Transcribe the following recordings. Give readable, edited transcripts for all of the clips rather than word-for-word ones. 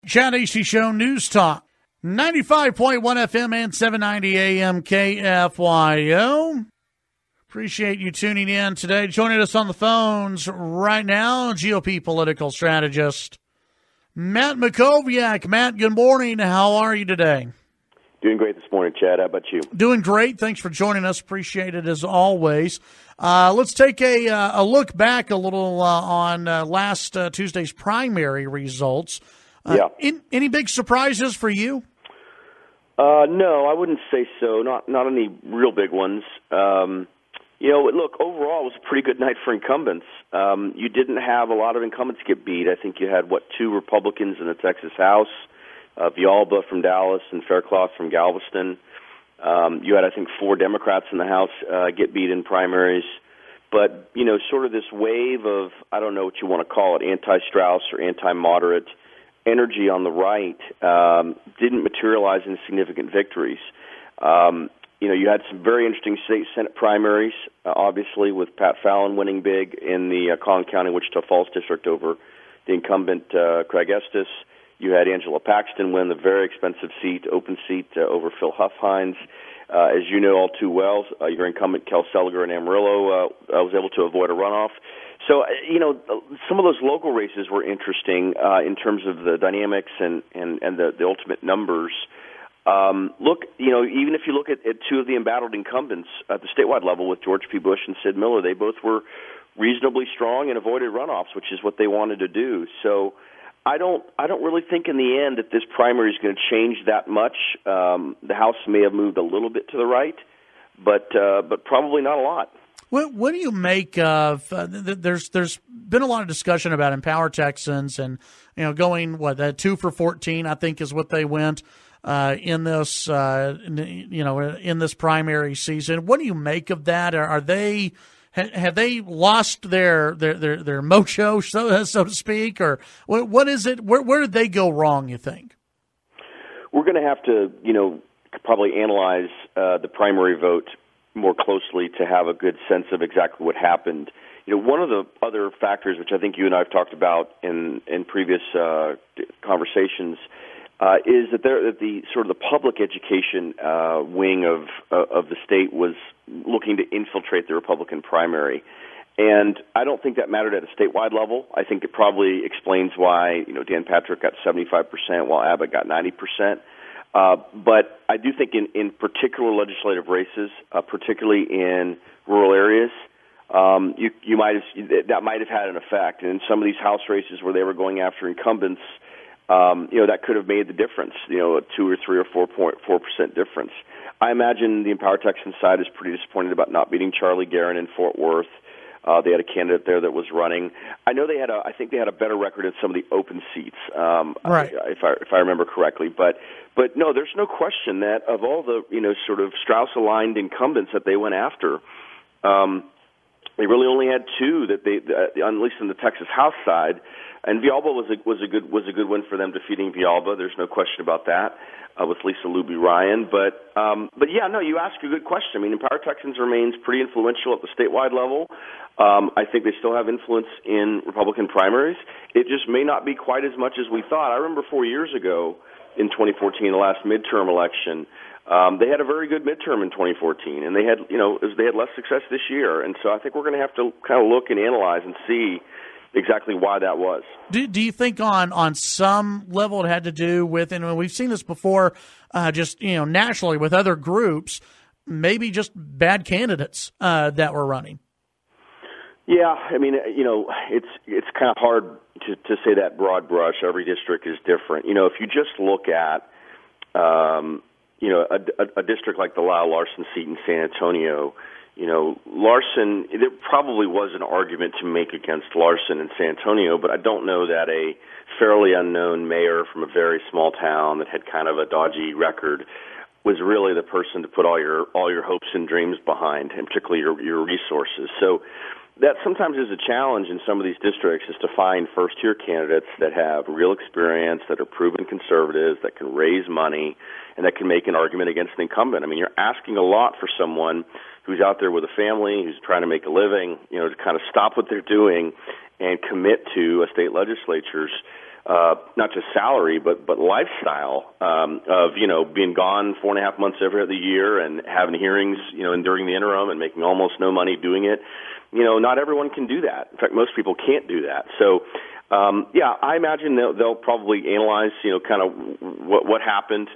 Chad Hasty Show News Talk, 95.1 FM and 790 AM KFYO. Appreciate you tuning in today. Joining us on the phones right now, GOP political strategist Matt Mackowiak. Matt, good morning. How are you today? Doing great this morning, Chad. How about you? Doing great. Thanks for joining us. Appreciate it as always. Let's take a look back a little on last Tuesday's primary results. Any big surprises for you? No, I wouldn't say so. Not any real big ones. Look, overall, it was a pretty good night for incumbents. You didn't have a lot of incumbents get beat. I think you had, 2 Republicans in the Texas House, Villalba from Dallas and Faircloth from Galveston. You had, I think, 4 Democrats in the House get beat in primaries. But, sort of this wave of, I don't know what you want to call it, anti-Strauss or anti-moderate energy on the right didn't materialize in significant victories. You had some very interesting state Senate primaries, obviously, with Pat Fallon winning big in the Collin County, Wichita Falls district over the incumbent Craig Estes. You had Angela Paxton win the very expensive open seat over Phil Huffhines. As you know all too well, your incumbent Kel Seliger in Amarillo was able to avoid a runoff. So, some of those local races were interesting in terms of the dynamics and the ultimate numbers. Look, even if you look at 2 of the embattled incumbents at the statewide level with George P. Bush and Sid Miller, they both were reasonably strong and avoided runoffs, which is what they wanted to do. So I don't really think in the end that this primary is going to change that much. The House may have moved a little bit to the right, but probably not a lot. What do you make of? There's been a lot of discussion about Empower Texans and going 2 for 14, I think is what they went in this in this primary season. What do you make of that? Have they lost their mojo, so to speak, or what is it? Where did they go wrong, you think? We're going to have to probably analyze the primary vote more closely to have a good sense of exactly what happened. One of the other factors, which I think you and I have talked about in previous conversations, is that the sort of the public education wing of the state was looking to infiltrate the Republican primary. And I don't think that mattered at a statewide level. I think it probably explains why Dan Patrick got 75% while Abbott got 90%. But I do think in particular legislative races, particularly in rural areas, that might have had an effect. And in some of these House races where they were going after incumbents, that could have made the difference. A 2 or 3 or 4% difference. I imagine the Empower Texans side is pretty disappointed about not beating Charlie Guerin in Fort Worth. They had a candidate there that was running. I know I think they had a better record in some of the open seats, right? If I remember correctly. But no, there's no question that of all the sort of Strauss-aligned incumbents that they went after, they really only had 2 that they, at least in the Texas House side. And Villalba was a good win for them, defeating Villalba. There's no question about that with Lisa Luby Ryan. But yeah, no, you ask a good question. I mean, Empower Texans remains pretty influential at the statewide level. I think they still have influence in Republican primaries. It just may not be quite as much as we thought. I remember 4 years ago in 2014, the last midterm election. They had a very good midterm in 2014, and they had less success this year. And so I think we're going to have to kind of look and analyze and see exactly why that was. Do you think on some level it had to do with, and we've seen this before, just nationally with other groups, maybe just bad candidates that were running? Yeah, I mean, it's kind of hard to say that broad brush. Every district is different. If you just look at a district like the Lyle Larson seat in San Antonio. Larson, there probably was an argument to make against Larson in San Antonio, but I don't know that a fairly unknown mayor from a very small town that had kind of a dodgy record was really the person to put all your hopes and dreams behind, and particularly your resources. So that sometimes is a challenge in some of these districts, is to find first-tier candidates that have real experience, that are proven conservatives, that can raise money, and that can make an argument against an incumbent. I mean, you're asking a lot for someone who's out there with a family, who's trying to make a living, to kind of stop what they're doing and commit to a state legislature's not just salary, but lifestyle of, being gone 4.5 months every other year and having hearings, and during the interim and making almost no money doing it. Not everyone can do that. In fact, most people can't do that. So, I imagine they'll probably analyze, kind of what happened,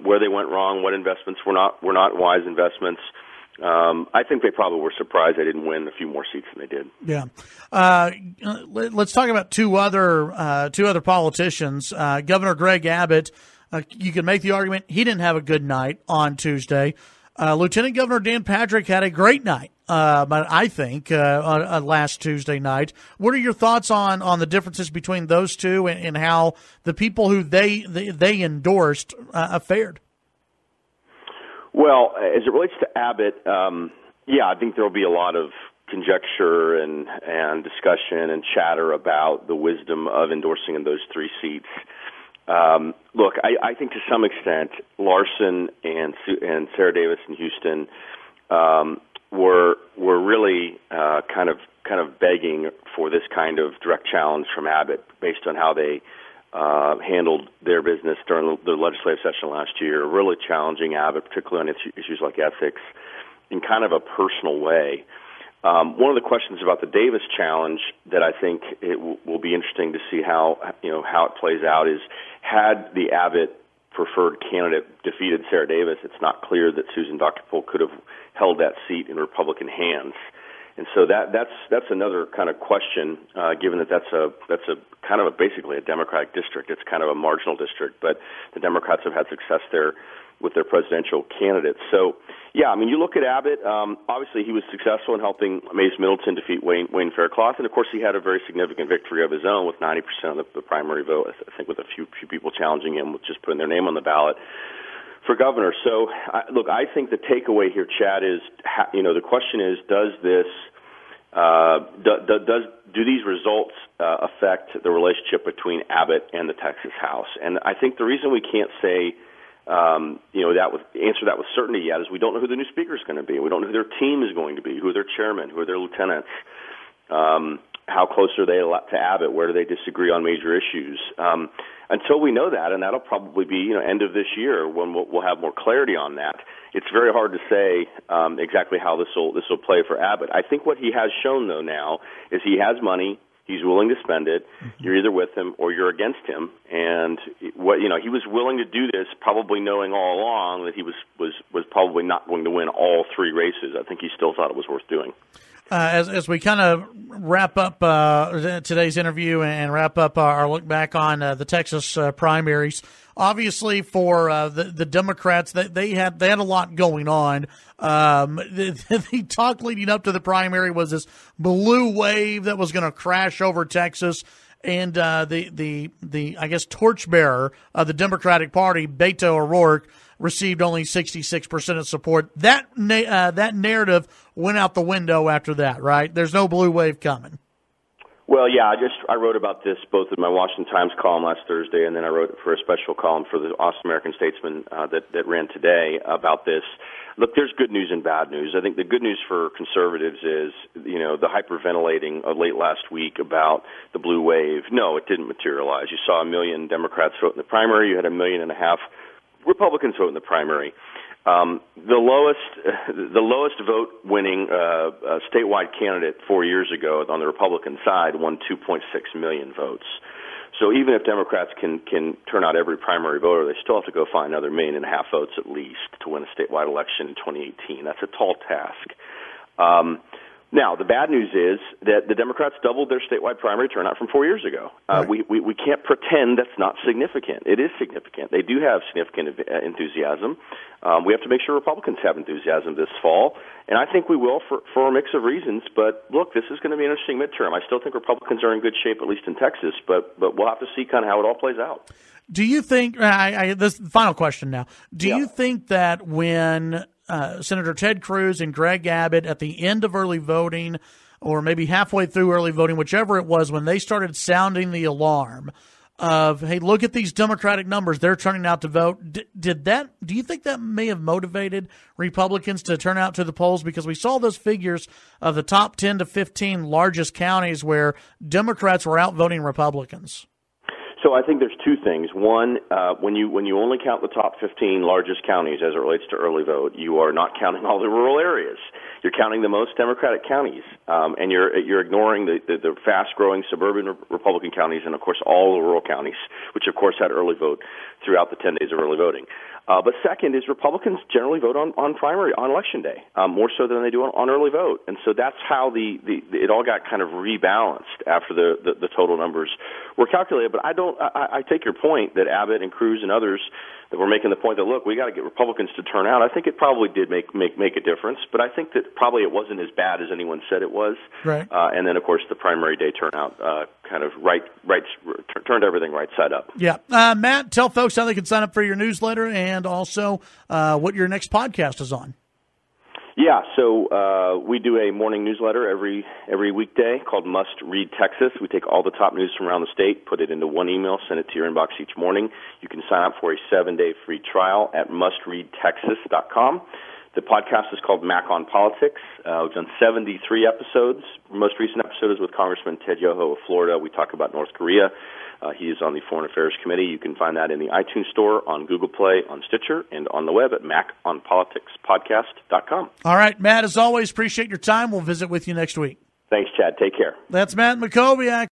where they went wrong, what investments were not wise investments. I think they probably were surprised they didn't win a few more seats than they did. Yeah. Let's talk about two other politicians. Governor Greg Abbott, you can make the argument he didn't have a good night on Tuesday. Lieutenant Governor Dan Patrick had a great night, I think, on last Tuesday night. What are your thoughts on the differences between those two and how the people who they endorsed fared? Well, as it relates to Abbott, I think there will be a lot of conjecture and discussion and chatter about the wisdom of endorsing in those three seats. Look, I think to some extent, Larson and Sarah Davis in Houston were really kind of begging for this kind of direct challenge from Abbott based on how they handled their business during the legislative session last year, really challenging Abbott, particularly on issues like ethics, in kind of a personal way. One of the questions about the Davis challenge that I think it will be interesting to see how it plays out is, had the Abbott preferred candidate defeated Sarah Davis, it's not clear that Susan Buckapole could have held that seat in Republican hands. And so that's another kind of question, given that that's a kind of basically a Democratic district. It's kind of a marginal district, but the Democrats have had success there with their presidential candidates. So, you look at Abbott. Obviously, he was successful in helping Mays Middleton defeat Wayne Faircloth, and of course, he had a very significant victory of his own with 90% of the primary vote. I think with a few people challenging him with just putting their name on the ballot for governor. So, I think the takeaway here, Chad, is the question is, does this do these results affect the relationship between Abbott and the Texas House? And I think the reason we can't say answer that with certainty yet is we don't know who the new speaker is going to be. We don't know who their team is going to be, who are their chairman, who are their lieutenants, how close are they to Abbott, where do they disagree on major issues. Until we know that, and that'll probably be end of this year when we'll have more clarity on that. It's very hard to say exactly how this will play for Abbott. I think what he has shown though now is he has money. He's willing to spend it. You're either with him or you're against him. And he was willing to do this, probably knowing all along that he was probably not going to win all three races. I think he still thought it was worth doing. As we kind of wrap up today's interview and wrap up our look back on the Texas primaries, obviously for the Democrats, they had a lot going on. The talk leading up to the primary was this blue wave that was going to crash over Texas, and the I guess torchbearer of the Democratic Party, Beto O'Rourke, received only 66% of support. That narrative went out the window after that, right? There's no blue wave coming. Well, I wrote about this both in my Washington Times column last Thursday, and then I wrote for a special column for the Austin American Statesman that ran today about this. Look, there's good news and bad news. I think the good news for conservatives is, the hyperventilating of late last week about the blue wave. No, it didn't materialize. You saw 1 million Democrats vote in the primary. You had 1.5 million Republicans vote in the primary. The lowest vote winning statewide candidate 4 years ago on the Republican side won 2.6 million votes. So even if Democrats can turn out every primary voter, they still have to go find another 1.5 million votes at least to win a statewide election in 2018. That's a tall task. Now, the bad news is that the Democrats doubled their statewide primary turnout from 4 years ago. Right. We can't pretend that's not significant. It is significant. They do have significant enthusiasm. We have to make sure Republicans have enthusiasm this fall, and I think we will for a mix of reasons. But look, this is going to be an interesting midterm. I still think Republicans are in good shape, at least in Texas, but we'll have to see kind of how it all plays out. Do you think, this final question now, do you think that when Senator Ted Cruz and Greg Abbott at the end of early voting, or maybe halfway through early voting, whichever it was, when they started sounding the alarm of, hey, look at these Democratic numbers, they're turning out to vote, do you think that may have motivated Republicans to turn out to the polls? Because we saw those figures of the top 10 to 15 largest counties where Democrats were outvoting Republicans. So I think there's two things. One, when you only count the top 15 largest counties as it relates to early vote, you are not counting all the rural areas. You're counting the most Democratic counties, and you're ignoring the fast-growing suburban Republican counties and, of course, all the rural counties, which, of course, had early vote throughout the 10 days of early voting. But second is Republicans generally vote on Election Day, more so than they do on early vote. And so that's how it all got kind of rebalanced after the total numbers were calculated. But I take your point that Abbott and Cruz and others that were making the point that, look, we got to get Republicans to turn out. I think it probably did make a difference, but I think that probably it wasn't as bad as anyone said it was. Right. And then, of course, the primary day turnout kind of turned everything right side up. Yeah. Matt, tell folks how they can sign up for your newsletter and also what your next podcast is on. Yeah, so we do a morning newsletter every weekday called Must Read Texas. We take all the top news from around the state, put it into one email, send it to your inbox each morning. You can sign up for a 7-day free trial at mustreadtexas.com. The podcast is called Mac on Politics. We've done 73 episodes. The most recent episode is with Congressman Ted Yoho of Florida. We talk about North Korea. He is on the Foreign Affairs Committee. You can find that in the iTunes Store, on Google Play, on Stitcher, and on the web at maconpoliticspodcast.com. All right, Matt, as always, appreciate your time. We'll visit with you next week. Thanks, Chad. Take care. That's Matt Mackowiak.